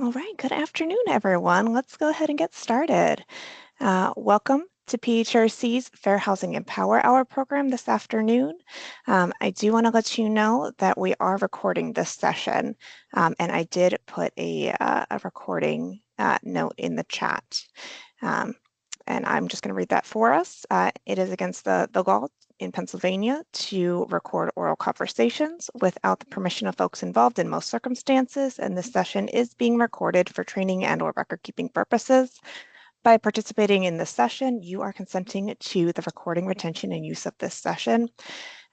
All right, good afternoon, everyone. Let's go ahead and get started. Welcome to PHRC's Fair Housing and Power Hour program this afternoon. I do want to let you know that we are recording this session, and I did put a recording note in the chat. And I'm just going to read that for us. It is against the law in Pennsylvania to record oral conversations without the permission of folks involved in most circumstances, and this session is being recorded for training and/or record-keeping purposes. By participating in this session, you are consenting to the recording, retention, and use of this session.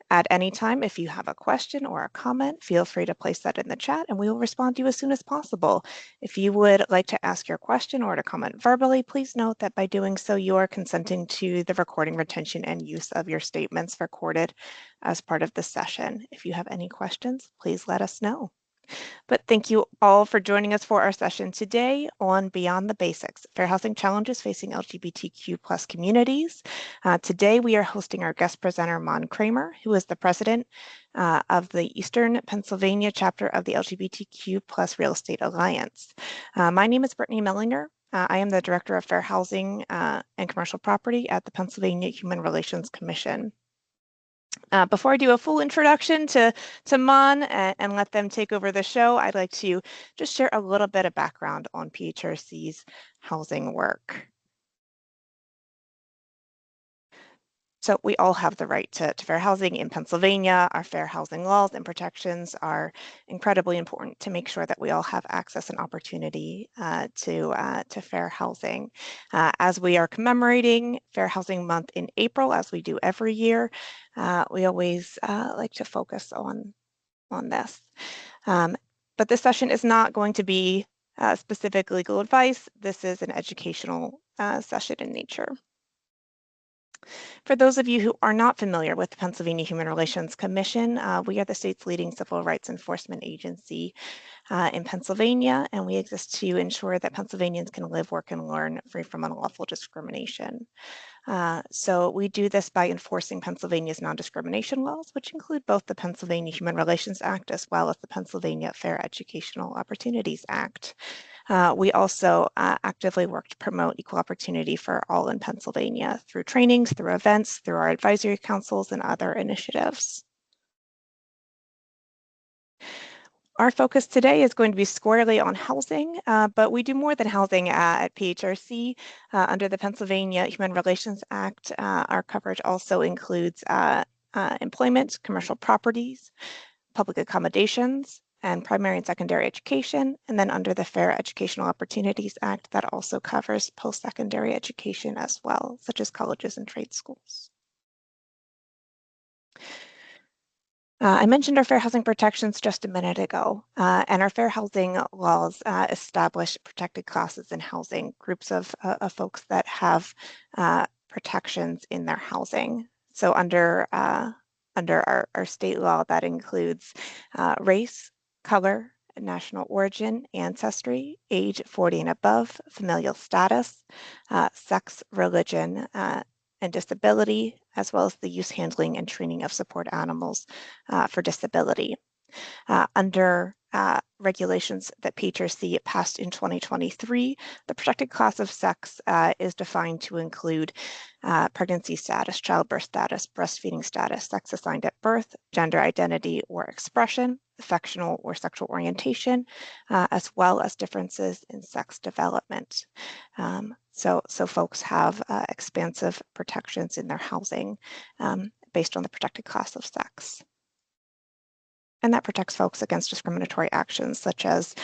At any time, if you have a question or a comment, feel free to place that in the chat and we will respond to you as soon as possible. If you would like to ask your question or to comment verbally, please note that by doing so, you are consenting to the recording, retention, and use of your statements recorded as part of the session. If you have any questions, please let us know. But thank you all for joining us for our session today on Beyond the Basics, Fair Housing Challenges Facing LGBTQ plus Communities. Today we are hosting our guest presenter, Mon Kramer, who is the president of the Eastern Pennsylvania chapter of the LGBTQ plus Real Estate Alliance. My name is Brittany Mellinger. I am the Director of Fair Housing and Commercial Property at the Pennsylvania Human Relations Commission. Before I do a full introduction to Mon and let them take over the show, I'd like to just share a little bit of background on PHRC's housing work. So we all have the right to fair housing in Pennsylvania. Our fair housing laws and protections are incredibly important to make sure that we all have access and opportunity to fair housing. As we are commemorating Fair Housing Month in April, as we do every year, we always like to focus on this. But this session is not going to be specific legal advice. This is an educational session in nature. For those of you who are not familiar with the Pennsylvania Human Relations Commission, we are the state's leading civil rights enforcement agency in Pennsylvania, and we exist to ensure that Pennsylvanians can live, work, and learn free from unlawful discrimination. So we do this by enforcing Pennsylvania's non-discrimination laws, which include both the Pennsylvania Human Relations Act as well as the Pennsylvania Fair Educational Opportunities Act. We also actively work to promote equal opportunity for all in Pennsylvania through trainings, through events, through our advisory councils, and other initiatives. Our focus today is going to be squarely on housing, but we do more than housing at PHRC. Under the Pennsylvania Human Relations Act, our coverage also includes employment, commercial properties, public accommodations, and primary and secondary education. And then under the Fair Educational Opportunities Act, that also covers post-secondary education as well, such as colleges and trade schools. I mentioned our fair housing protections just a minute ago, and our fair housing laws establish protected classes in housing, groups of folks that have protections in their housing. So under our state law, that includes race, color, national origin, ancestry, age 40 and above, familial status, sex, religion, and disability, as well as the use, handling, and training of support animals for disability. Under regulations that PHRC passed in 2023, the protected class of sex is defined to include pregnancy status, childbirth status, breastfeeding status, sex assigned at birth, gender identity or expression, affectional or sexual orientation, as well as differences in sex development. So folks have expansive protections in their housing based on the protected class of sex. And that protects folks against discriminatory actions such as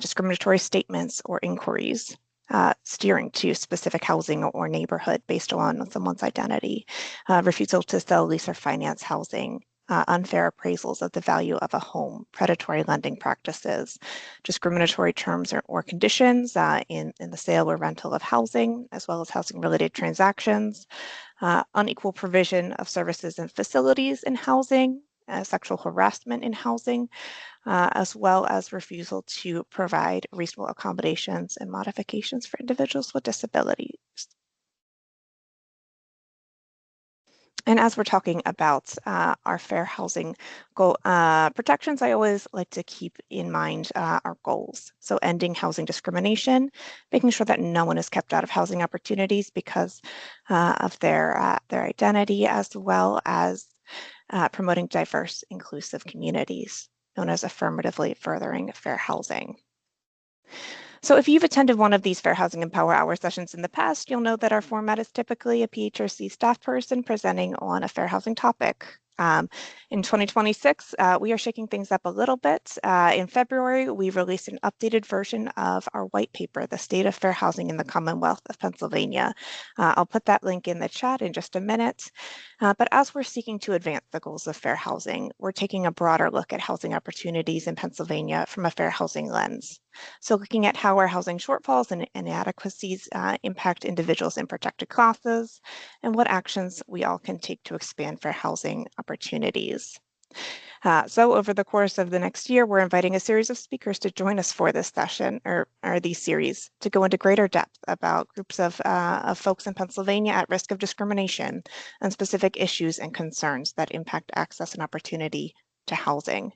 discriminatory statements or inquiries, steering to specific housing or neighborhood based on someone's identity, refusal to sell, lease, or finance housing, unfair appraisals of the value of a home, predatory lending practices, discriminatory terms or conditions in the sale or rental of housing, as well as housing-related transactions, unequal provision of services and facilities in housing, sexual harassment in housing, as well as refusal to provide reasonable accommodations and modifications for individuals with disabilities. And as we're talking about our fair housing goal protections, I always like to keep in mind our goals. So ending housing discrimination, making sure that no one is kept out of housing opportunities because of their identity, as well as promoting diverse, inclusive communities, known as affirmatively furthering fair housing. So if you've attended one of these Fair Housing and Power Hour sessions in the past, you'll know that our format is typically a PHRC staff person presenting on a fair housing topic. In 2026, we are shaking things up a little bit. In February, we released an updated version of our white paper, The State of Fair Housing in the Commonwealth of Pennsylvania. I'll put that link in the chat in just a minute. But as we're seeking to advance the goals of fair housing, we're taking a broader look at housing opportunities in Pennsylvania from a fair housing lens. So looking at how our housing shortfalls and inadequacies impact individuals in protected classes, and what actions we all can take to expand fair housing opportunities. So over the course of the next year, we're inviting a series of speakers to join us for this session or these series to go into greater depth about groups of folks in Pennsylvania at risk of discrimination and specific issues and concerns that impact access and opportunity to housing.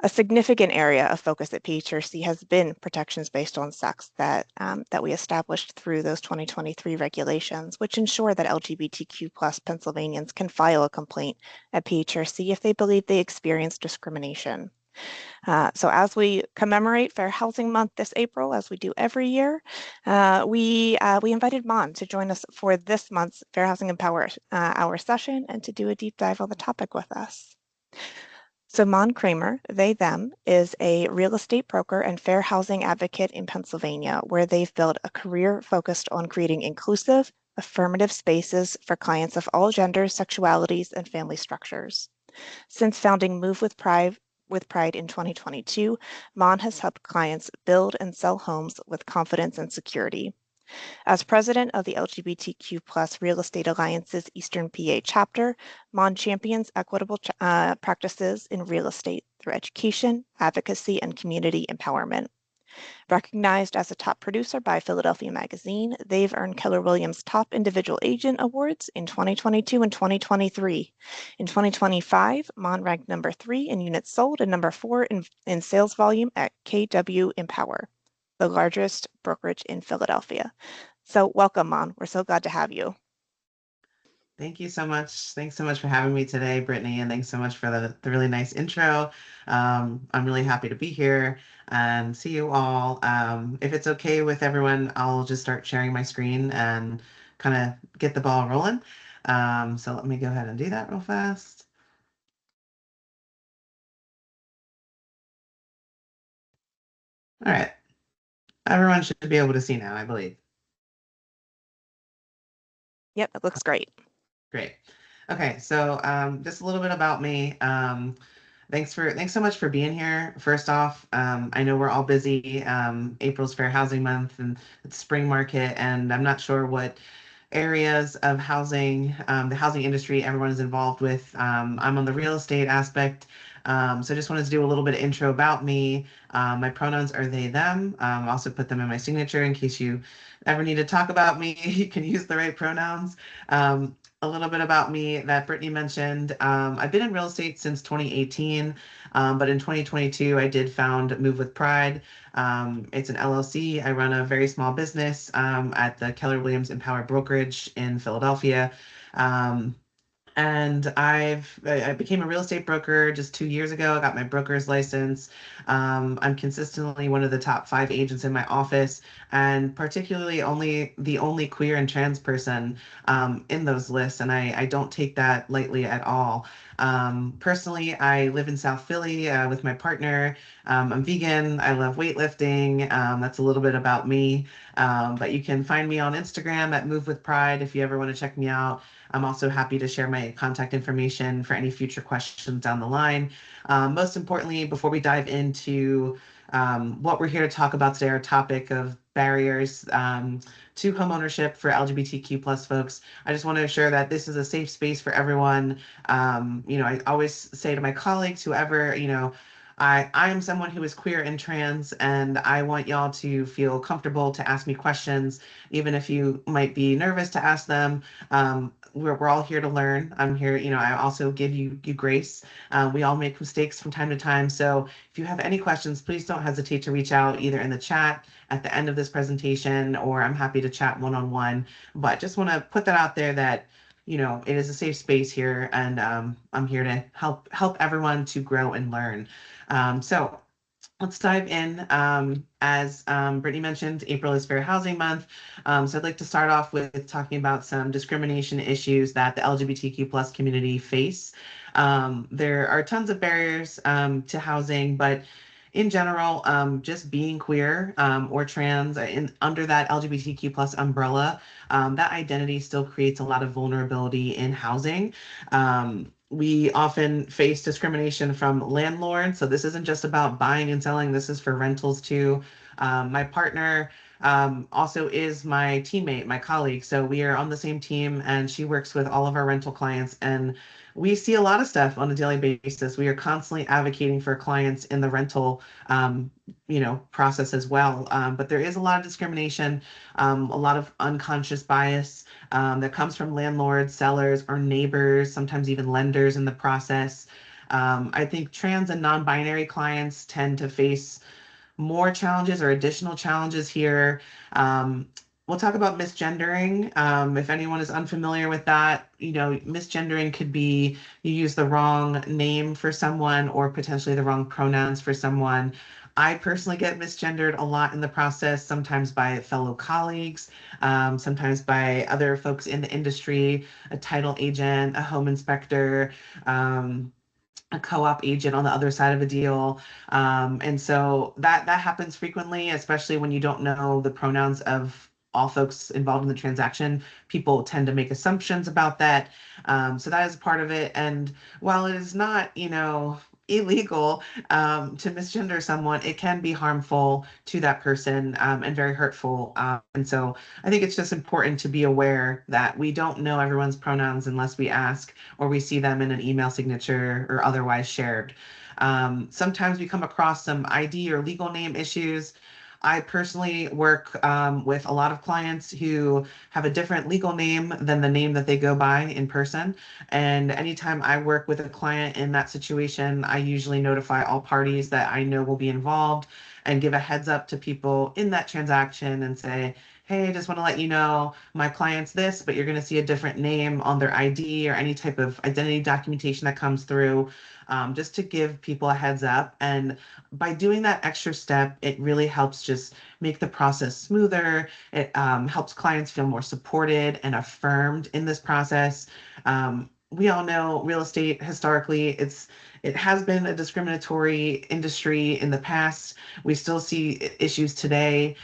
A significant area of focus at PHRC has been protections based on sex that we established through those 2023 regulations, which ensure that LGBTQ plus Pennsylvanians can file a complaint at PHRC if they believe they experienced discrimination. So as we commemorate Fair Housing Month this April, as we do every year, we invited Mon to join us for this month's Fair Housing and Power Hour session and to do a deep dive on the topic with us. So Mon Kramer, they, them, is a real estate broker and fair housing advocate in Pennsylvania, where they've built a career focused on creating inclusive, affirmative spaces for clients of all genders, sexualities, and family structures. Since founding Move with Pride in 2022, Mon has helped clients build and sell homes with confidence and security. As president of the LGBTQ plus Real Estate Alliance's Eastern PA chapter, Mon champions equitable practices in real estate through education, advocacy, and community empowerment. Recognized as a top producer by Philadelphia Magazine, they've earned Keller Williams Top Individual Agent Awards in 2022 and 2023. In 2025, Mon ranked number 3 in units sold and number 4 in sales volume at KW Empower, the largest brokerage in Philadelphia. So welcome, Mon. We're so glad to have you. Thank you so much. Thanks so much for having me today, Brittany, and thanks so much for the really nice intro. I'm really happy to be here and see you all. If it's okay with everyone, I'll just start sharing my screen and kind of get the ball rolling. So let me go ahead and do that real fast. All right. Everyone should be able to see now, I believe. Yep, it looks great. Great. Okay, so just a little bit about me. Thanks so much for being here. First off, I know we're all busy. April's Fair Housing Month and it's spring market, and I'm not sure what areas of housing, the housing industry everyone is involved with. I'm on the real estate aspect. So I just wanted to do a little bit of intro about me. My pronouns are they, them. Also put them in my signature in case you ever need to talk about me. You can use the right pronouns. A little bit about me that Brittany mentioned. I've been in real estate since 2018, but in 2022, I did found Move with Pride. It's an LLC. I run a very small business at the Keller Williams Empower Brokerage in Philadelphia. And I became a real estate broker just 2 years ago. I got my broker's license. I'm consistently one of the top 5 agents in my office, and particularly the only queer and trans person in those lists. And I don't take that lightly at all. Personally, I live in South Philly with my partner. I'm vegan. I love weightlifting. That's a little bit about me. But you can find me on Instagram at Move with Pride if you ever want to check me out. I'm also happy to share my contact information for any future questions down the line. Most importantly, before we dive into what we're here to talk about today, our topic of barriers to homeownership for LGBTQ plus folks, I just want to assure that this is a safe space for everyone. I always say to my colleagues, whoever, I am someone who is queer and trans, and I want y'all to feel comfortable to ask me questions, even if you might be nervous to ask them. We're all here to learn. I'm here, I also give you grace. We all make mistakes from time to time. So if you have any questions, please don't hesitate to reach out either in the chat at the end of this presentation, or I'm happy to chat one-on-one. But just want to put that out there that it is a safe space here, and I'm here to help everyone to grow and learn. So let's dive in. As Brittany mentioned, April is Fair Housing Month. So I'd like to start off with talking about some discrimination issues that the LGBTQ plus community face. There are tons of barriers to housing, but in general, just being queer or trans under that LGBTQ plus umbrella, that identity still creates a lot of vulnerability in housing. We often face discrimination from landlords. So this isn't just about buying and selling, this is for rentals too. My partner also is my teammate, my colleague. So we are on the same team, and she works with all of our rental clients. And we see a lot of stuff on a daily basis. We are constantly advocating for clients in the rental, process as well. But there is a lot of discrimination, a lot of unconscious bias that comes from landlords, sellers, or neighbors, sometimes even lenders in the process. I think trans and non-binary clients tend to face more challenges or additional challenges here. We'll talk about misgendering. If anyone is unfamiliar with that, misgendering could be you use the wrong name for someone or potentially the wrong pronouns for someone. I personally get misgendered a lot in the process, sometimes by fellow colleagues, sometimes by other folks in the industry, a title agent, a home inspector. A co-op agent on the other side of a deal. And so that happens frequently, especially when you don't know the pronouns of all folks involved in the transaction. People tend to make assumptions about that. So that is part of it. And while it is not, illegal to misgender someone, it can be harmful to that person and very hurtful. And so I think it's just important to be aware that we don't know everyone's pronouns unless we ask or we see them in an email signature or otherwise shared. Sometimes we come across some ID or legal name issues. I personally work with a lot of clients who have a different legal name than the name that they go by in person. And anytime I work with a client in that situation, I usually notify all parties that I know will be involved and give a heads up to people in that transaction and say, hey, I just want to let you know my client's this, but you're going to see a different name on their ID or any type of identity documentation that comes through, just to give people a heads up. And by doing that extra step, it really helps just make the process smoother. It helps clients feel more supported and affirmed in this process. We all know real estate historically, it has been a discriminatory industry in the past. We still see issues today.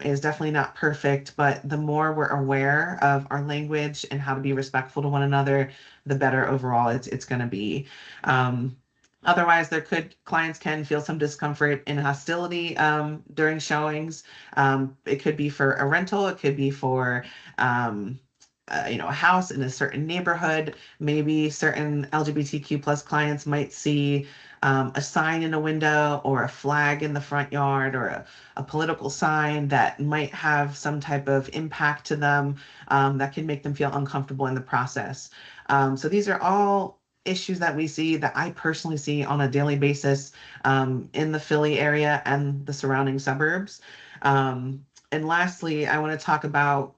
Is definitely not perfect, but the more we're aware of our language and how to be respectful to one another, the better overall it's going to be. Um, Otherwise, clients can feel some discomfort and hostility during showings. It could be for a rental, it could be for a house in a certain neighborhood. Maybe certain LGBTQ plus clients might see a sign in a window or a flag in the front yard or a political sign that might have some type of impact to them that can make them feel uncomfortable in the process. So these are all issues that we see that I personally see on a daily basis in the Philly area and the surrounding suburbs. And lastly, I want to talk about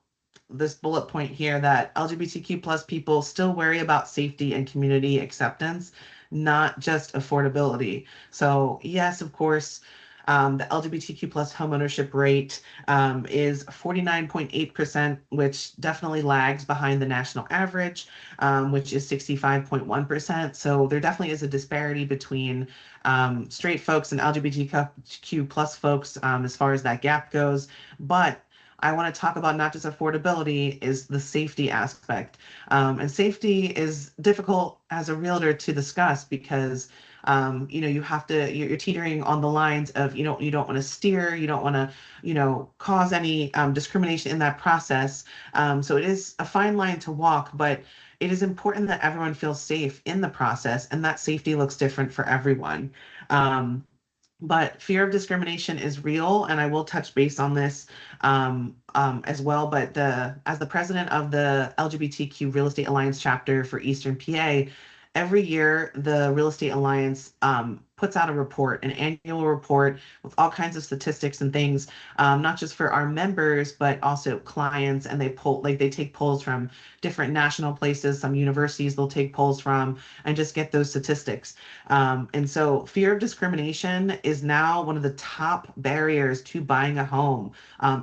this bullet point here that LGBTQ plus people still worry about safety and community acceptance, not just affordability. So yes, of course, the LGBTQ plus homeownership rate is 49.8%, which definitely lags behind the national average, which is 65.1%. So there definitely is a disparity between straight folks and LGBTQ plus folks as far as that gap goes. But I want to talk about not just affordability, is the safety aspect. And safety is difficult as a realtor to discuss because you have to, you're teetering on the lines of, you don't want to steer, you don't want to, cause any discrimination in that process. So it is a fine line to walk, but it is important that everyone feels safe in the process, and that safety looks different for everyone. Um, but fear of discrimination is real, and I will touch base on this as well. But as the president of the LGBTQ Real Estate Alliance chapter for Eastern PA, every year the Real Estate Alliance puts out a report, an annual report with all kinds of statistics and things, not just for our members, but also clients. And they take polls from different national places, some universities they'll take polls from, and just get those statistics. And so fear of discrimination is now one of the top barriers to buying a home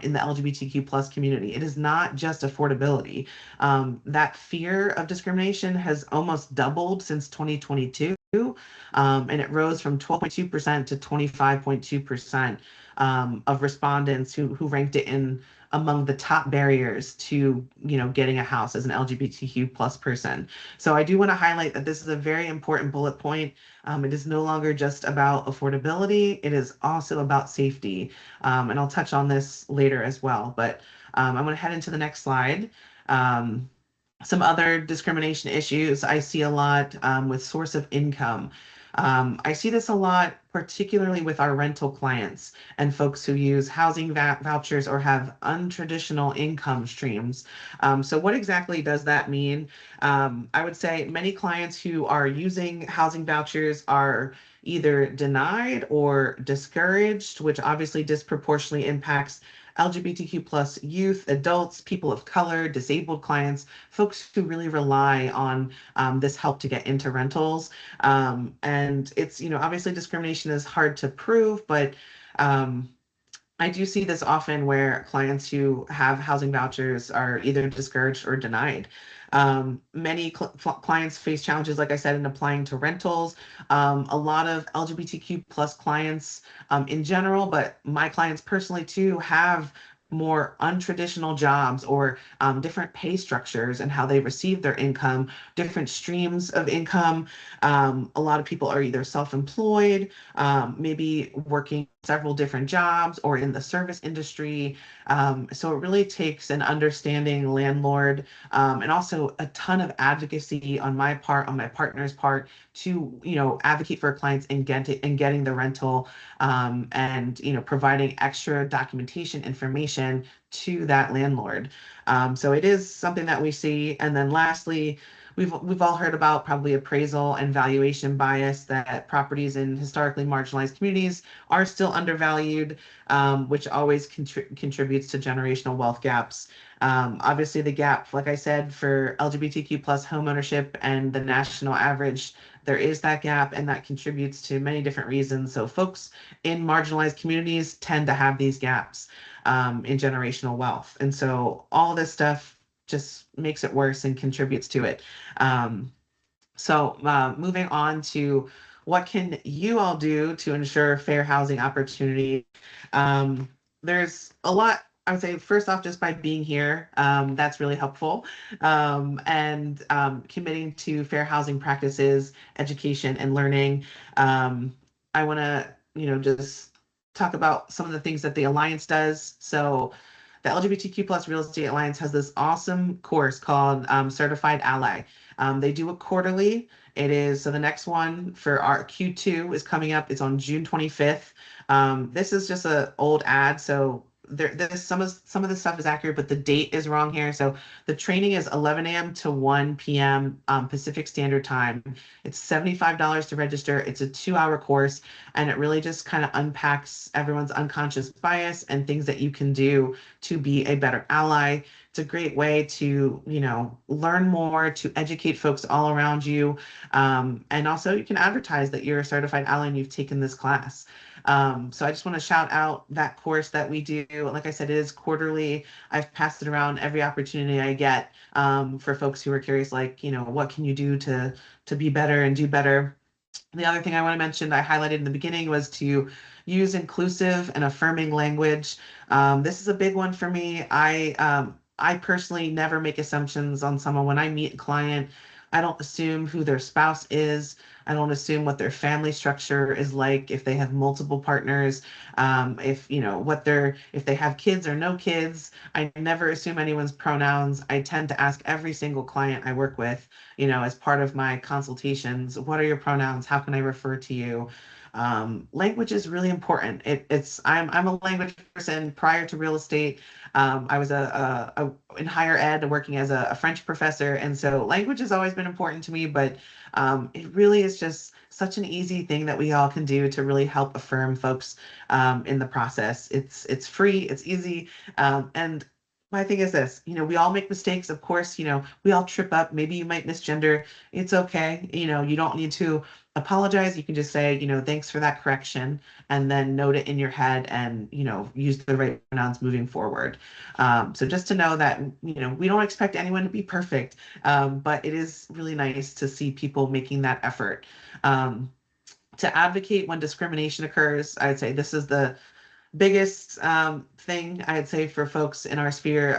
in the LGBTQ plus community. It is not just affordability. That fear of discrimination has almost doubled since 2022. And it rose from 12.2% to 25.2% of respondents who ranked it in among the top barriers to, getting a house as an LGBTQ plus person. So I do want to highlight that this is a very important bullet point. It is no longer just about affordability, it is also about safety. And I'll touch on this later as well, but I'm going to head into the next slide. Um, some other discrimination issues I see a lot with source of income. I see this a lot, particularly with our rental clients and folks who use housing vouchers or have untraditional income streams. So, what exactly does that mean? I would say many clients who are using housing vouchers are either denied or discouraged, which obviously disproportionately impacts LGBTQ plus youth, adults, people of color, disabled clients, folks who really rely on this help to get into rentals. And it's, obviously discrimination is hard to prove, but um, I do see this often where clients who have housing vouchers are either discouraged or denied. Many clients face challenges, like I said, in applying to rentals. A lot of LGBTQ plus clients in general, but my clients personally too, have more untraditional jobs or different pay structures and how they receive their income, different streams of income. A lot of people are either self-employed, maybe working several different jobs or in the service industry. So it really takes an understanding landlord and also a ton of advocacy on my part, on my partner's part, to advocate for clients and getting the rental and providing extra documentation information to that landlord. So it is something that we see. And then lastly, we've all heard about probably appraisal and valuation bias, that properties in historically marginalized communities are still undervalued, which always contributes to generational wealth gaps. Obviously, the gap, like I said, for LGBTQ plus homeownership and the national average, there is that gap, and that contributes to many different reasons. So, folks in marginalized communities tend to have these gaps in generational wealth. And so, all this stuff just makes it worse and contributes to it. Um, Moving on to what can you all do to ensure fair housing opportunity? Um, there's a lot, I would say, first off, just by being here, that's really helpful. And committing to fair housing practices, education, and learning. I want to, just talk about some of the things that the Alliance does. So the LGBTQ plus Real Estate Alliance has this awesome course called Certified Ally. They do it quarterly. So the next one for our Q2 is coming up. It's on June 25th. This is just an old ad, so there's some of the stuff is accurate, but the date is wrong here. So the training is 11 a.m. to 1 p.m. Pacific Standard Time. It's $75 to register. It's a 2-hour course, and it really just kind of unpacks everyone's unconscious bias and things that you can do to be a better ally. It's a great way to, learn more, to educate folks all around you. And also you can advertise that you're a certified ally and you've taken this class. So I just want to shout out that course that we do. Like I said, it is quarterly. I've passed it around every opportunity I get for folks who are curious, like, what can you do to be better and do better? The other thing I want to mention, I highlighted in the beginning, was to use inclusive and affirming language. This is a big one for me. I personally never make assumptions on someone. When I meet a client, I don't assume who their spouse is. I don't assume what their family structure is like, if they have multiple partners, if, if they have kids or no kids. I never assume anyone's pronouns. I tend to ask every single client I work with, as part of my consultations, what are your pronouns? How can I refer to you? Language is really important. I'm a language person prior to real estate. I was in higher ed working as a French professor. And so language has always been important to me, but it really is just such an easy thing that we all can do to really help affirm folks in the process. It's free, it's easy. And my thing is this, we all make mistakes. Of course, we all trip up. Maybe you might misgender. It's okay. You don't need to apologize. You can just say, thanks for that correction, and then note it in your head and, use the right pronouns moving forward. So just to know that, we don't expect anyone to be perfect, but it is really nice to see people making that effort. Um, to advocate when discrimination occurs, I'd say this is the biggest thing I'd say for folks in our sphere.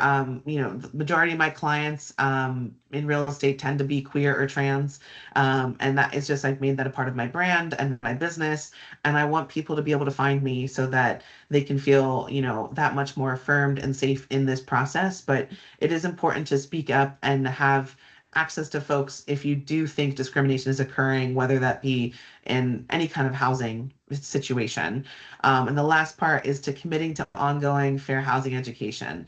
The majority of my clients in real estate tend to be queer or trans. And that is just, I've made that a part of my brand and my business. And I want people to be able to find me so that they can feel, that much more affirmed and safe in this process. But it is important to speak up and have access to folks if you do think discrimination is occurring, whether that be in any kind of housing situation. And the last part is to committing to ongoing fair housing education.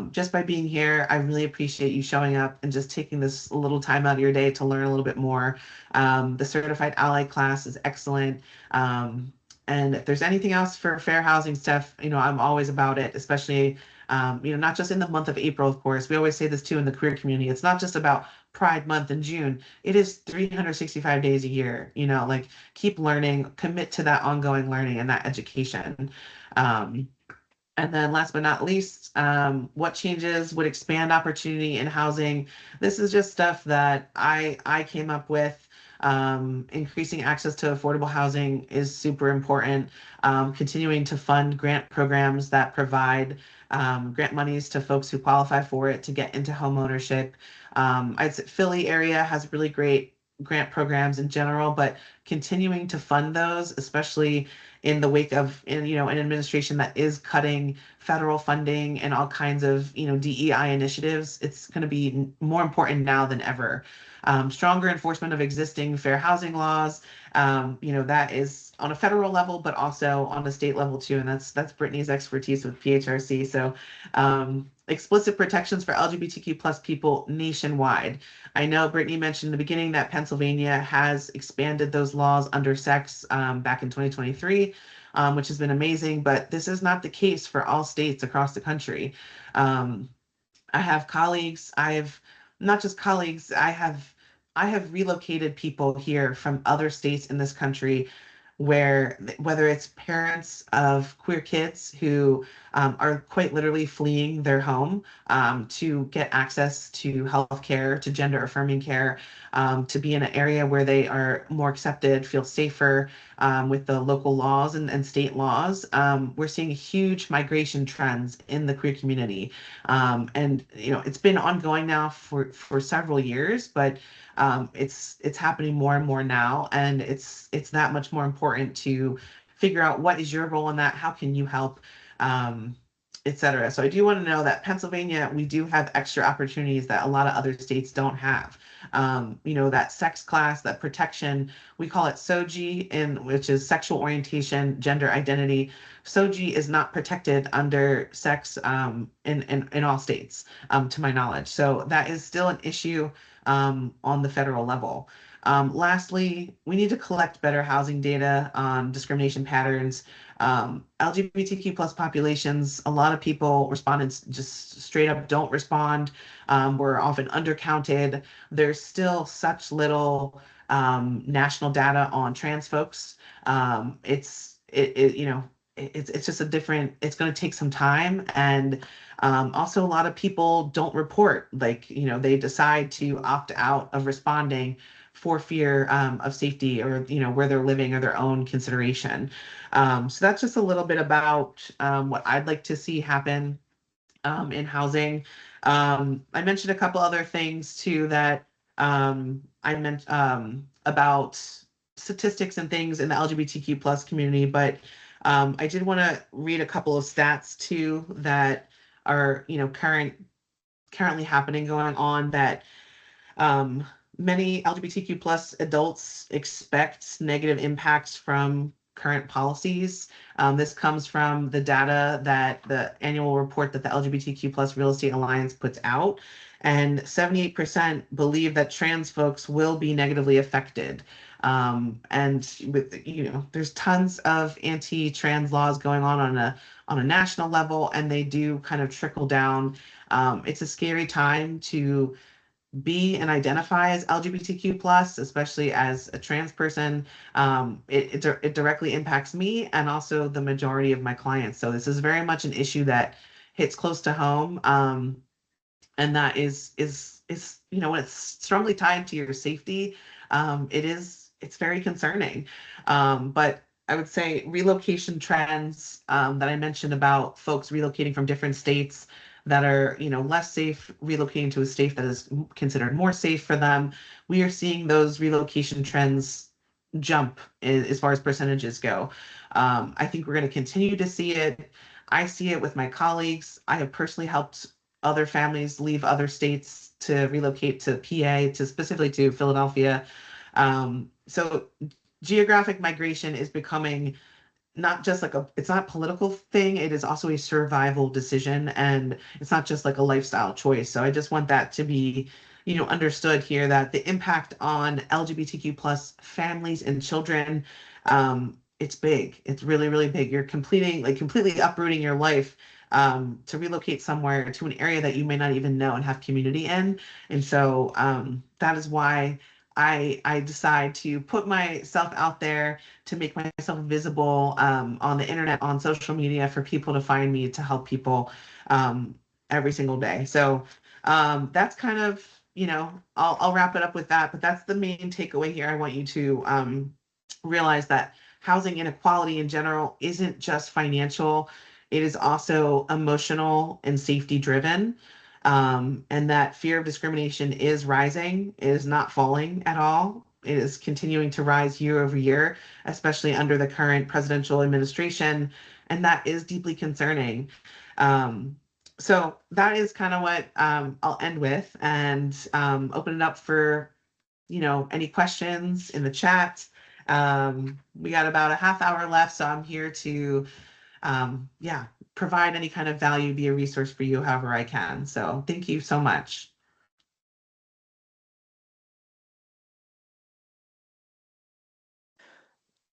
Just by being here, I really appreciate you showing up and just taking this little time out of your day to learn a little bit more. The Certified Ally class is excellent. And if there's anything else for fair housing stuff, I'm always about it, especially, not just in the month of April, of course. We always say this too in the queer community. It's not just about Pride Month in June. It is 365 days a year, like keep learning, commit to that ongoing learning and that education. Um, and then last but not least, what changes would expand opportunity in housing? This is just stuff that I came up with. Increasing access to affordable housing is super important. Continuing to fund grant programs that provide grant monies to folks who qualify for it to get into home ownership. I'd say Philly area has really great grant programs in general, but continuing to fund those, especially in the wake of an administration that is cutting federal funding and all kinds of DEI initiatives, it's going to be more important now than ever. Stronger enforcement of existing fair housing laws, that is on a federal level, but also on a state level too, and that's Brittany's expertise with PHRC. So explicit protections for LGBTQ plus people nationwide. I know Brittany mentioned in the beginning that Pennsylvania has expanded those laws under sex back in 2023, which has been amazing, but this is not the case for all states across the country. Um, I have colleagues, I have not just colleagues, I have relocated people here from other states in this country where whether it's parents of queer kids who are quite literally fleeing their home to get access to health care, to gender affirming care, to be in an area where they are more accepted, feel safer with the local laws and state laws. We're seeing huge migration trends in the queer community. And it's been ongoing now for several years, but it's happening more and more now, and it's that much more important to figure out what is your role in that, how can you help, et cetera. So I do want to know that Pennsylvania, we do have extra opportunities that a lot of other states don't have. That sex class, that protection, we call it SOGI, which is sexual orientation, gender identity. SOGI is not protected under sex in all states, to my knowledge. So that is still an issue on the federal level. Lastly, we need to collect better housing data on discrimination patterns. LGBTQ plus populations, a lot of people respondents just straight up don't respond. We're often undercounted. There's still such little national data on trans folks. It's just a different, it's going to take some time. And also a lot of people don't report, like, they decide to opt out of responding for fear of safety, or where they're living, or their own consideration. So that's just a little bit about what I'd like to see happen in housing. I mentioned a couple other things too that I meant about statistics and things in the LGBTQ plus community, but I did want to read a couple of stats too that are, currently happening going on that um, many LGBTQ plus adults expect negative impacts from current policies. This comes from the data that the annual report that the LGBTQ plus Real Estate Alliance puts out. And 78% believe that trans folks will be negatively affected. And with, there's tons of anti-trans laws going on a national level, and they do kind of trickle down. It's a scary time to be and identify as LGBTQ plus, especially as a trans person. It directly impacts me and also the majority of my clients. So this is very much an issue that hits close to home. And that is when it's strongly tied to your safety, it's very concerning. But I would say relocation trends that I mentioned about folks relocating from different states that are, less safe, relocating to a state that is considered more safe for them. We are seeing those relocation trends jump as far as percentages go. I think we're going to continue to see it. I see it with my colleagues. I have personally helped other families leave other states to relocate to PA, to specifically to Philadelphia. So geographic migration is becoming not just like it's not a political thing, it is also a survival decision, and it's not just like a lifestyle choice. So I just want that to be, understood here, that the impact on LGBTQ plus families and children, it's big. It's really, really big. You're completely uprooting your life to relocate somewhere to an area that you may not even know and have community in. And so that is why I decide to put myself out there, to make myself visible on the internet, on social media, for people to find me, to help people every single day. So that's kind of, I'll wrap it up with that, but that's the main takeaway here. I want you to realize that housing inequality in general isn't just financial, it is also emotional and safety driven. And that fear of discrimination is rising, it is not falling at all. It is continuing to rise year over year, especially under the current presidential administration. And that is deeply concerning. Um, so that is kind of what I'll end with, and open it up for, any questions in the chat. We got about a half hour left, so I'm here to, yeah, provide any kind of value, be a resource for you however I can. So thank you so much.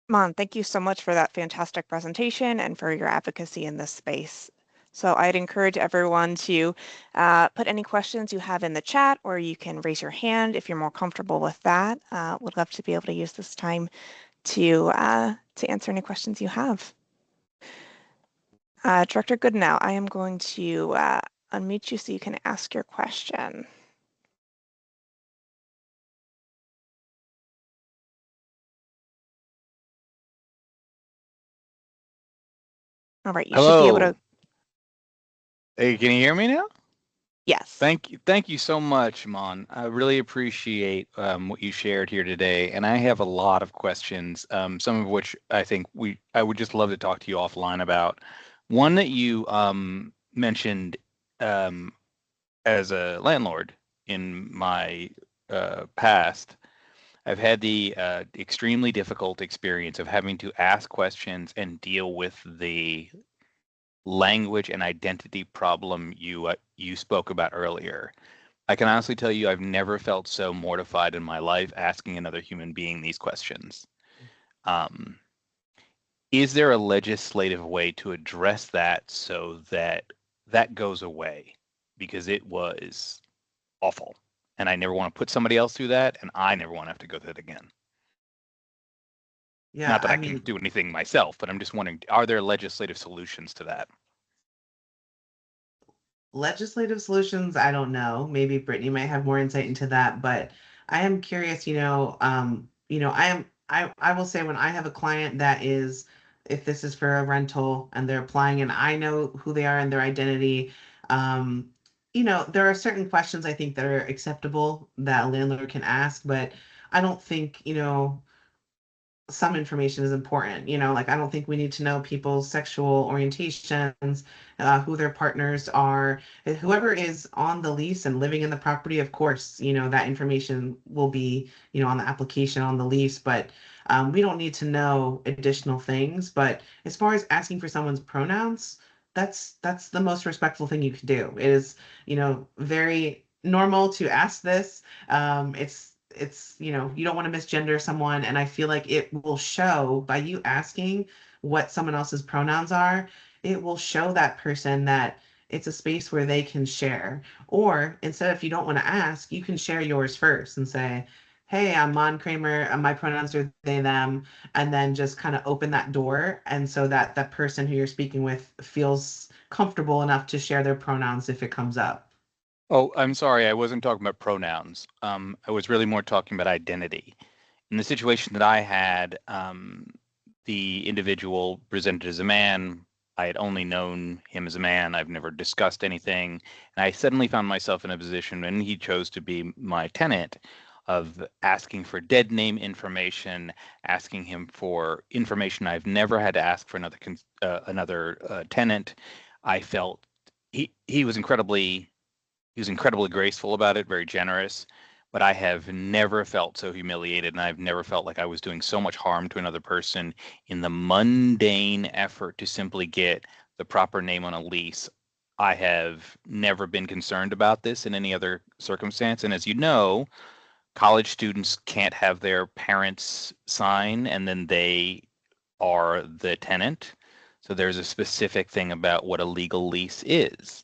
Mon, thank you so much for that fantastic presentation and for your advocacy in this space. So I'd encourage everyone to put any questions you have in the chat, or you can raise your hand if you're more comfortable with that. Would love to be able to use this time to answer any questions you have. Director Goodenow, I am going to unmute you so you can ask your question. All right, you should be able to. Hey, can you hear me now? Yes. Thank you so much, Mon. I really appreciate what you shared here today, and I have a lot of questions, some of which I think I would just love to talk to you offline about. One that you mentioned as a landlord in my past, I've had the extremely difficult experience of having to ask questions and deal with the language and identity problem you spoke about earlier. I can honestly tell you I've never felt so mortified in my life asking another human being these questions. Is there a legislative way to address that so that that goes away? Because it was awful, and I never want to put somebody else through that, and I never want to have to go through that again. Yeah, Not that I I can mean, do anything myself, but I'm just wondering, are there legislative solutions to that? legislative solutions, I don't know. Maybe Brittany might have more insight into that, but I am curious, I will say, when I have a client that is, if this is for a rental and they're applying and I know who they are and their identity, um, there are certain questions I think that are acceptable that a landlord can ask, but I don't think, some information is important. Like I don't think we need to know people's sexual orientations, who their partners are. Whoever is on the lease and living in the property, of course, that information will be, on the application on the lease, but we don't need to know additional things. But as far as asking for someone's pronouns, that's the most respectful thing you can do. It is, very normal to ask this. It's you don't want to misgender someone, and I feel like it will show by you asking what someone else's pronouns are. It will show that person that it's a space where they can share. Or instead, if you don't want to ask, you can share yours first and say, hey, I'm Mon Kramer, and my pronouns are they them, and then just kind of open that door, and so that that person who you're speaking with feels comfortable enough to share their pronouns if it comes up. Oh, I'm sorry, I wasn't talking about pronouns. I was really more talking about identity. In the situation that I had, the individual presented as a man. I had only known him as a man. I've never discussed anything. And I suddenly found myself in a position when he chose to be my tenant of asking for dead name information, asking him for information I've never had to ask for another tenant. I felt he was incredibly graceful about it, very generous, but I have never felt so humiliated, and I've never felt like I was doing so much harm to another person in the mundane effort to simply get the proper name on a lease. I have never been concerned about this in any other circumstance. And as you know, college students can't have their parents sign and then they are the tenant. So there's a specific thing about what a legal lease is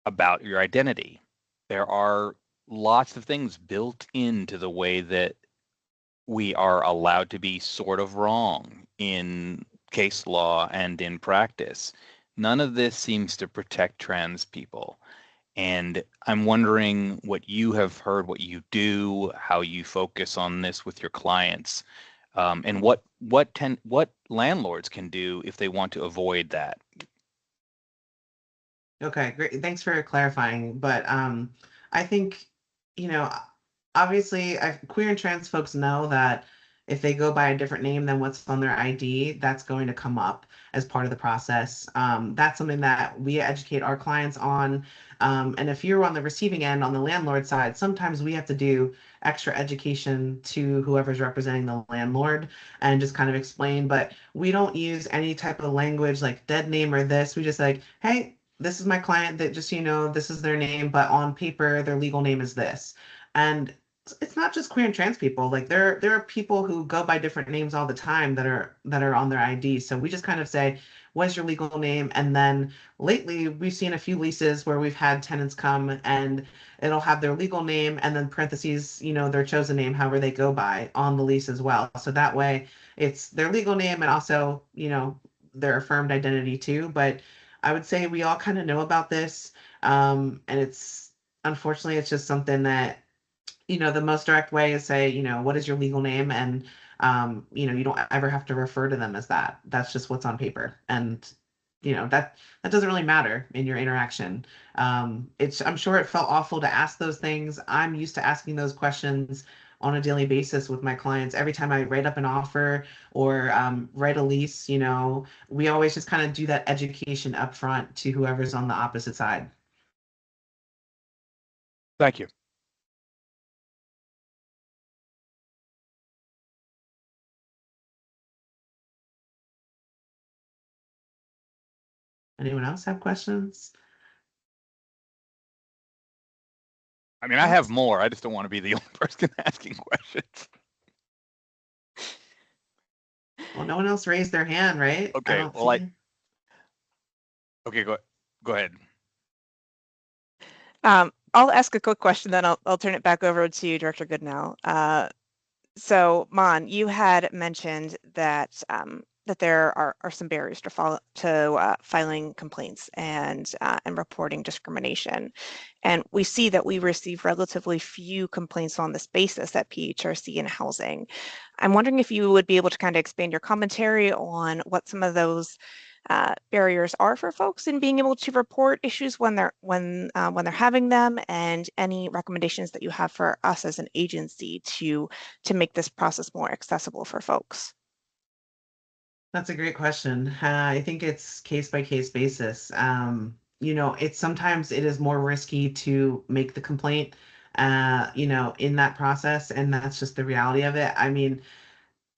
about your identity. There are lots of things built into the way that we are allowed to be sort of wrong in case law and in practice. None of this seems to protect trans people. And I'm wondering what you have heard, what you do, how you focus on this with your clients, and what landlords can do if they want to avoid that. Okay, great. Thanks for clarifying. But I think, you know, obviously, queer and trans folks know that if they go by a different name than what's on their ID, that's going to come up as part of the process. That's something that we educate our clients on. And if you're on the receiving end, on the landlord side, sometimes we have to do extra education to whoever's representing the landlord and just kind of explain. But we don't use any type of language like dead name or this. We just like, hey, this is my client that just, this is their name, but on paper, their legal name is this. And it's not just queer and trans people. Like there are people who go by different names all the time that are on their ID. So we just kind of say, what's your legal name? And then lately we've seen a few leases where we've had tenants come and it'll have their legal name and then parentheses, their chosen name, however they go by on the lease as well. So that way it's their legal name and also, their affirmed identity too. But I would say we all kind of know about this. And it's unfortunately it's just something that the most direct way is say, what is your legal name? And, you don't ever have to refer to them as that. That's just what's on paper. And, that doesn't really matter in your interaction. I'm sure it felt awful to ask those things. I'm used to asking those questions on a daily basis with my clients. Every time I write up an offer or write a lease, we always just kind of do that education up front to whoever's on the opposite side. Thank you. Anyone else have questions? I mean, I have more. I just don't want to be the only person asking questions. Well, no one else raised their hand, right? I Okay, don't well, see. okay, go ahead. I'll ask a quick question, then I'll turn it back over to you, Director Goodnow. So, Mon, you had mentioned that that there are some barriers to filing complaints and reporting discrimination, and we see that we receive relatively few complaints on this basis at PHRC in housing. I'm wondering if you would be able to kind of expand your commentary on what some of those barriers are for folks in being able to report issues when they're having them, and any recommendations that you have for us as an agency to make this process more accessible for folks. That's a great question. I think it's case by case basis. It's sometimes it is more risky to make the complaint, in that process, and that's just the reality of it. I mean,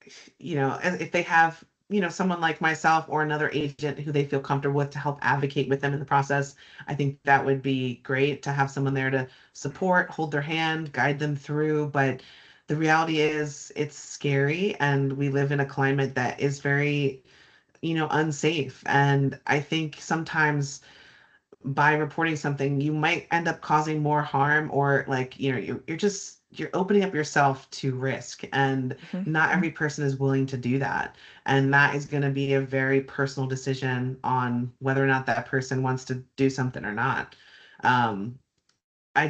if they have, someone like myself or another agent who they feel comfortable with to help advocate with them in the process, I think that would be great to have someone there to support, hold their hand, guide them through. But the reality is it's scary, and we live in a climate that is very, unsafe. And I think sometimes by reporting something, you might end up causing more harm, or like, you're opening up yourself to risk, and Mhm. not every person is willing to do that. And that is going to be a very personal decision on whether or not that person wants to do something or not. Um, I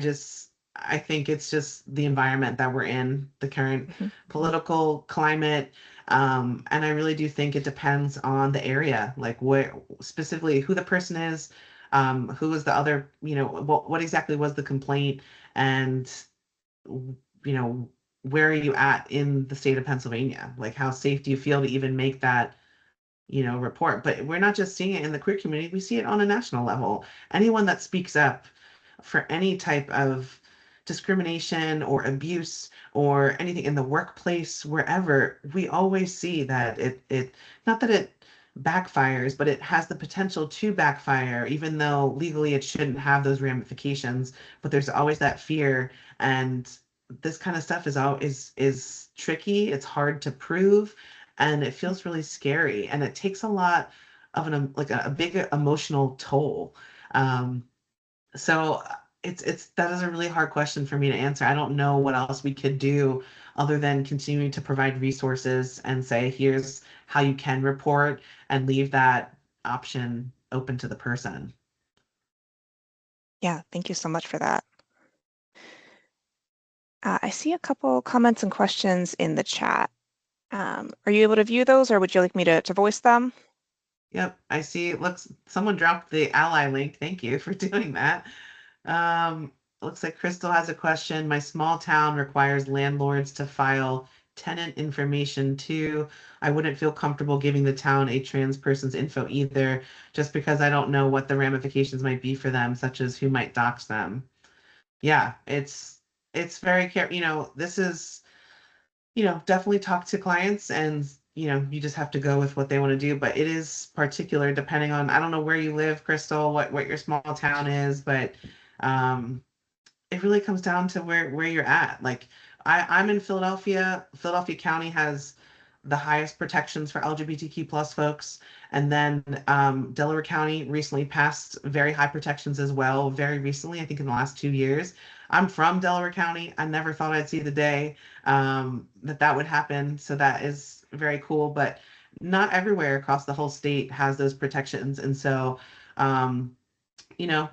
think it's just the environment that we're in, the current Mhm. political climate. And I really do think it depends on the area, like where specifically who the person is, who was the other, what exactly was the complaint, and where are you at in the state of Pennsylvania? Like, how safe do you feel to even make that, report? But we're not just seeing it in the queer community, we see it on a national level. Anyone that speaks up for any type of discrimination or abuse or anything in the workplace, wherever, we always see that it not that it backfires, but it has the potential to backfire, even though legally it shouldn't have those ramifications. But there's always that fear, and this kind of stuff is tricky. It's hard to prove, and it feels really scary, and it takes a lot of like a big emotional toll. Um, so it's that is a really hard question for me to answer. I don't know what else we could do other than continuing to provide resources and say, here's how you can report, and leave that option open to the person. Yeah, thank you so much for that. I see a couple comments and questions in the chat. Are you able to view those, or would you like me to voice them? Yep, I see. Looks someone dropped the ally link. Thank you for doing that. Looks like Crystal has a question. My small town requires landlords to file tenant information too. I wouldn't feel comfortable giving the town a trans person's info either, just because I don't know what the ramifications might be for them, such as who might dox them. Yeah, it's very care. This is, definitely talk to clients, and you just have to go with what they want to do. But it is particular depending on, I don't know where you live, Crystal, what your small town is, but um it really comes down to where you're at. Like, I'm in Philadelphia. Philadelphia County has the highest protections for LGBTQ plus folks. And then Delaware County recently passed very high protections as well, very recently, I think in the last 2 years. I'm from Delaware County. I never thought I'd see the day that would happen. So that is very cool. But not everywhere across the whole state has those protections. And so, um, you know,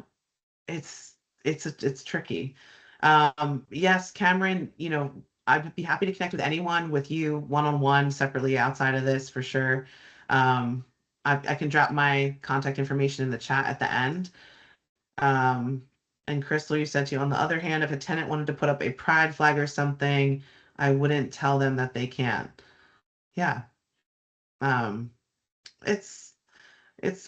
it's it's tricky. Yes, Cameron, I'd be happy to connect with anyone, with you one-on-one separately outside of this for sure. Um, I can drop my contact information in the chat at the end. Um, and Crystal, you said to you, on the other hand, if a tenant wanted to put up a pride flag or something, I wouldn't tell them that they can't. Yeah. Um, it's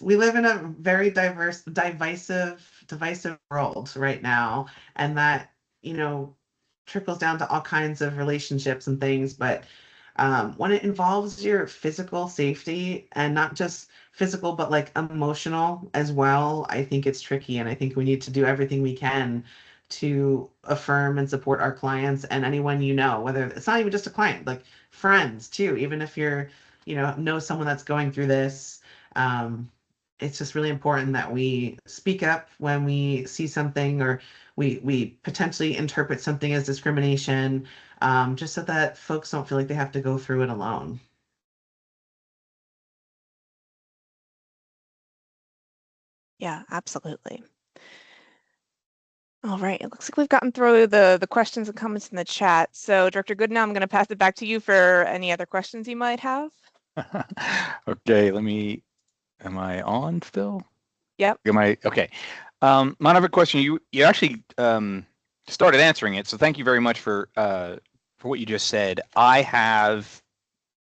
we live in a very diverse, divisive world right now, and that, you know, trickles down to all kinds of relationships and things. But when it involves your physical safety, and not just physical, but like emotional as well, I think it's tricky, and I think we need to do everything we can to affirm and support our clients and anyone, whether it's not even just a client, like friends too, even if you're, know someone that's going through this. Um, it's just really important that we speak up when we see something, or we potentially interpret something as discrimination, just so that folks don't feel like they have to go through it alone. Yeah, absolutely. All right, it looks like we've gotten through the questions and comments in the chat. So Director Goodnow, I'm going to pass it back to you for any other questions you might have. Okay, let me Am I on still? Yep. Am I okay? Mon, I have a question. You actually started answering it, so thank you very much for what you just said. I have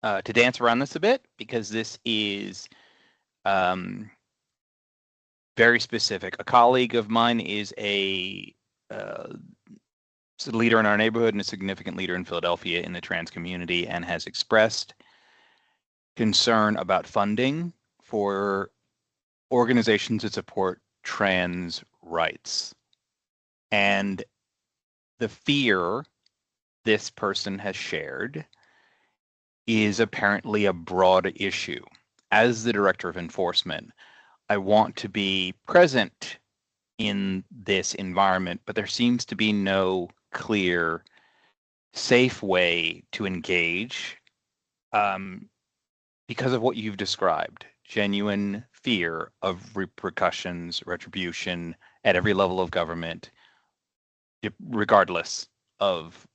to dance around this a bit because this is um, very specific. A colleague of mine is uh, a leader in our neighborhood and a significant leader in Philadelphia in the trans community, and has expressed concern about funding for organizations that support trans rights. And the fear this person has shared is apparently a broad issue. As the director of enforcement, I want to be present in this environment, but there seems to be no clear, safe way to engage because of what you've described. Genuine fear of repercussions, retribution at every level of government, regardless of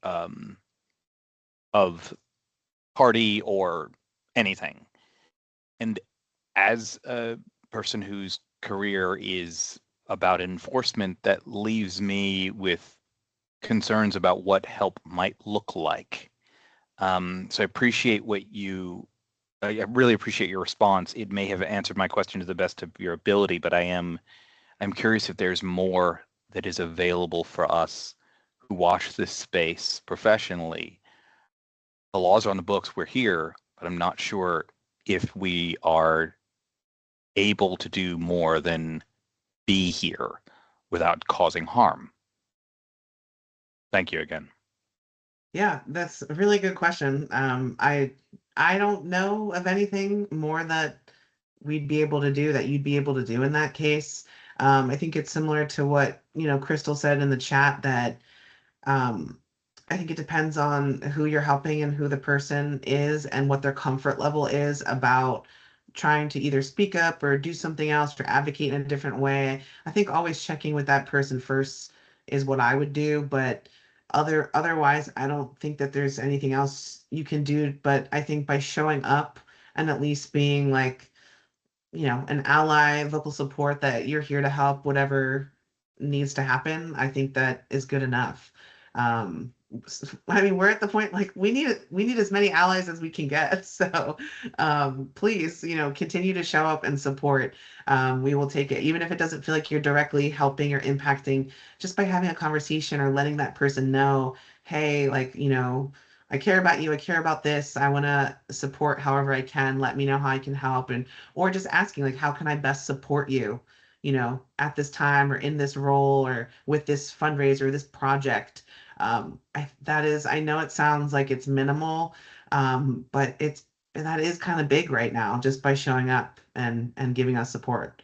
party or anything. And as a person whose career is about enforcement, that leaves me with concerns about what help might look like. So I appreciate I really appreciate your response. It may have answered my question to the best of your ability, but I'm curious if there's more that is available for us who watch this space professionally. The laws are on the books, we're here, but I'm not sure if we are able to do more than be here without causing harm. Thank you again. Yeah, that's a really good question. I don't know of anything more that we'd be able to do that you'd be able to do in that case. I think it's similar to what, Crystal said in the chat that um, I think it depends on who you're helping and who the person is and what their comfort level is about trying to either speak up or do something else or advocate in a different way. I think always checking with that person first is what I would do, but otherwise I don't think that there's anything else you can do, but I think by showing up and at least being like, an ally, vocal support that you're here to help whatever needs to happen, I think that is good enough. I mean, we're at the point like we need as many allies as we can get. So please, continue to show up and support. We will take it, even if it doesn't feel like you're directly helping or impacting, just by having a conversation or letting that person know, hey, like, I care about you. I care about this. I want to support however I can. Let me know how I can help. And or just asking like, how can I best support you, at this time or in this role or with this fundraiser, this project. I know it sounds like it's minimal, but that is kind of big right now just by showing up and giving us support.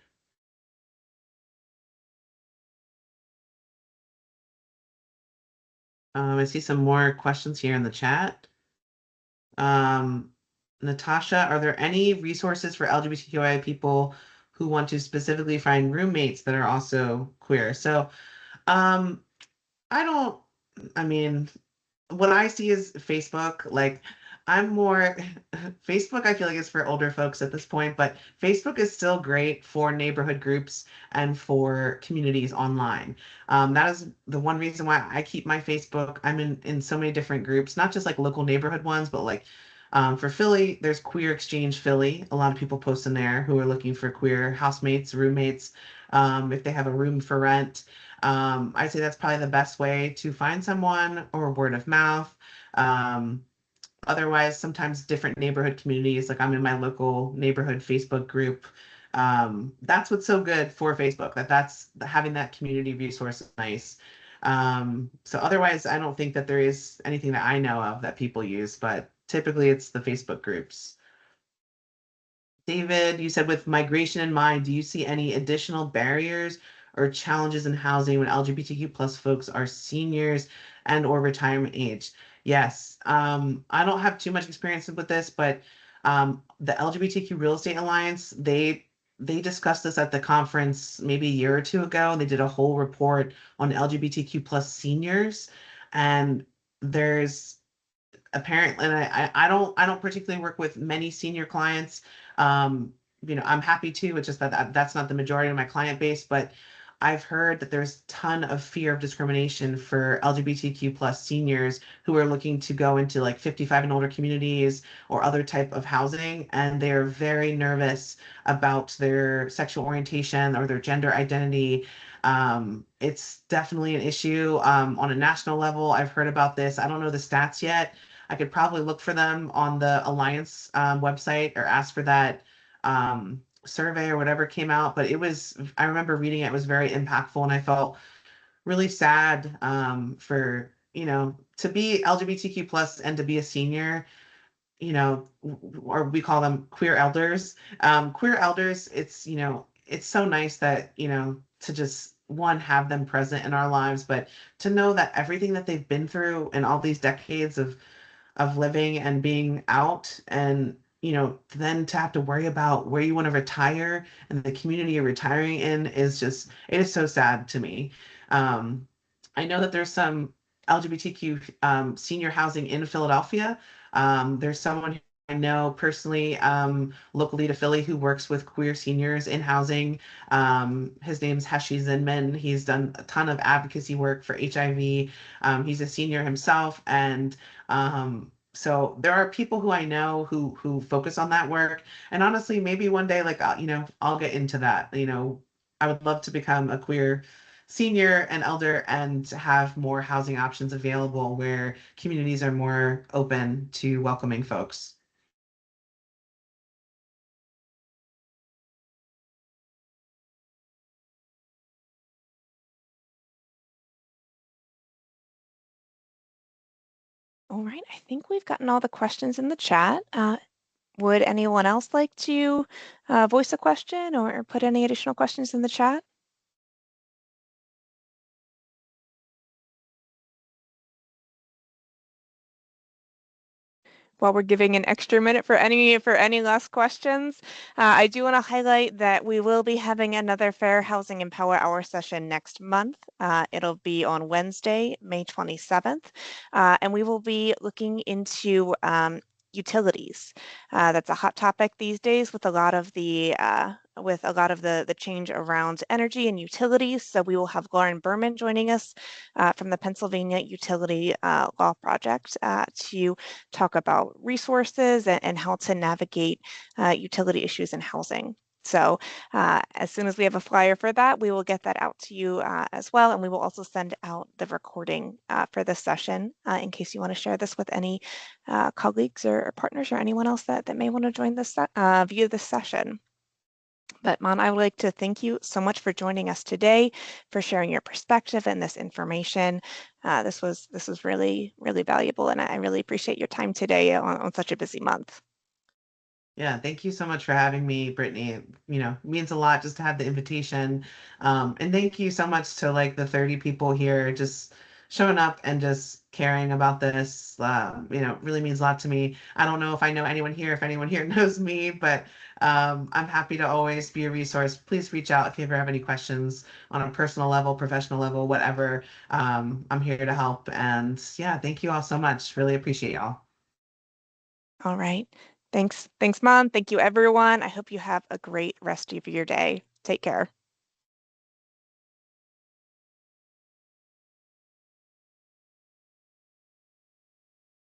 I see some more questions here in the chat. Um, Natasha, are there any resources for LGBTQI people who want to specifically find roommates that are also queer? So, um, I don't, I mean, what I see is Facebook. Like, I'm more Facebook, I feel like is for older folks at this point, but Facebook is still great for neighborhood groups and for communities online. That is the one reason why I keep my Facebook. I'm in so many different groups, not just like local neighborhood ones, but like for Philly, there's Queer Exchange Philly. A lot of people post in there who are looking for queer housemates, roommates, if they have a room for rent. I'd say that's probably the best way to find someone or word of mouth. Um, Otherwise, sometimes different neighborhood communities, like I'm in my local neighborhood Facebook group. That's what's so good for Facebook, that's having that community resource is nice. So otherwise, I don't think that there is anything that I know of that people use, but typically it's the Facebook groups. David, you said with migration in mind, do you see any additional barriers or challenges in housing when LGBTQ plus folks are seniors and or retirement age? Yes. I don't have too much experience with this, but the LGBTQ Real Estate Alliance, they discussed this at the conference maybe a year or two ago. They did a whole report on LGBTQ plus seniors, and there's apparently, and I don't particularly work with many senior clients, um, I'm happy to. It's just that that's not the majority of my client base, but I've heard that there's a ton of fear of discrimination for LGBTQ plus seniors who are looking to go into like 55 and older communities or other type of housing, and they're very nervous about their sexual orientation or their gender identity. It's definitely an issue on a national level. I've heard about this. I don't know the stats yet. I could probably look for them on the Alliance website or ask for that survey or whatever came out. But I remember reading it, it was very impactful, and I felt really sad for, to be LGBTQ plus and to be a senior, or we call them queer elders. Queer elders, it's so nice that, to just one, have them present in our lives, but to know that everything that they've been through in all these decades of living and being out, and then to have to worry about where you want to retire and the community you're retiring in it is so sad to me. um, I know that there's some LGBTQ senior housing in Philadelphia. There's someone I know personally, locally to Philly, who works with queer seniors in housing. His name's Heshi Zinman. He's done a ton of advocacy work for HIV. He's a senior himself, and so there are people who I know who focus on that work. And honestly, maybe one day, like I'll get into that. I would love to become a queer senior and elder and to have more housing options available where communities are more open to welcoming folks. All right, I think we've gotten all the questions in the chat. Would anyone else like to voice a question or put any additional questions in the chat? While we're giving an extra minute for any last questions, I do want to highlight that we will be having another Fair Housing and Power Hour session next month. It'll be on Wednesday, May 27th, and we will be looking into utilities. That's a hot topic these days with a lot of the change around energy and utilities. So we will have Lauren Berman joining us from the Pennsylvania Utility Law Project to talk about resources and how to navigate utility issues in housing. So as soon as we have a flyer for that, we will get that out to you as well. And we will also send out the recording for this session in case you want to share this with any colleagues or partners or anyone else that may want to join this view this session. But Mon, I would like to thank you so much for joining us today, for sharing your perspective and this information. This was really, really valuable, and I really appreciate your time today on such a busy month. Yeah, thank you so much for having me, Brittany. It, means a lot just to have the invitation. And thank you so much to like the 30 people here just showing up and just caring about this. Really means a lot to me. I don't know if I know anyone here, if anyone here knows me, but I'm happy to always be a resource. Please reach out if you ever have any questions on a personal level, professional level, whatever. I'm here to help. And yeah, thank you all so much. Really appreciate y'all. All right. Thanks, Mon. Thank you, everyone. I hope you have a great rest of your day. Take care.